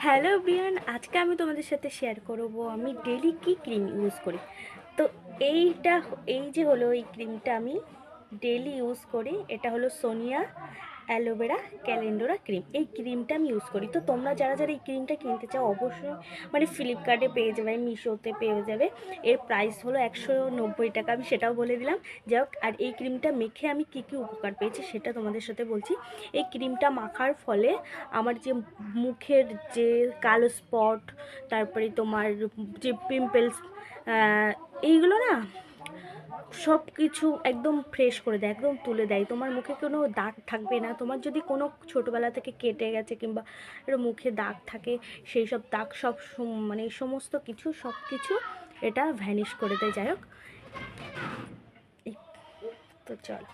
Hello Brian, আজকে আমি তোমাদের সাথে শেয়ার করব আমি ডেলি কি ক্রিম ইউজ করি। তো এইটা এই যে হলো এই ক্রিমটা আমি ডেলি ইউজ করি। এটা হলো সোনিয়া অ্যালোভেরা ক্যালেন্ডোরা ক্রিম। এই ক্রিমটা আমি ইউজ করি। তো তোমরা যারা যারা এই ক্রিমটা কিনতে চাও অবশ্যই ফ্লিপকার্টে পেয়ে যাবে, মিশোতে পেয়ে যাবে। এর প্রাইস হলো 190 টাকা, আমি সেটাও বলে দিলাম। যাই হোক, আর এই ক্রিমটা মেখে আমি কী কী উপকার পেয়েছি সেটা তোমাদের সাথে বলছি। এই ক্রিমটা মাখার ফলে আমার যে মুখের যে কালো স্পট, তারপরে তোমার যে পিম্পলস, এইগুলো না সব কিছু একদম ফ্রেশ করে দেয়, একদম তুলে দেয়। তোমার মুখে কোনো দাগ থাকবে না। তোমার যদি কোনো ছোটোবেলা থেকে কেটে গেছে কিংবা একটা মুখে দাগ থাকে, সেই সব দাগ সব সমস্ত কিছু সব কিছু এটা ভ্যানিশ করে দেয়। যাই হোক, তো চলো।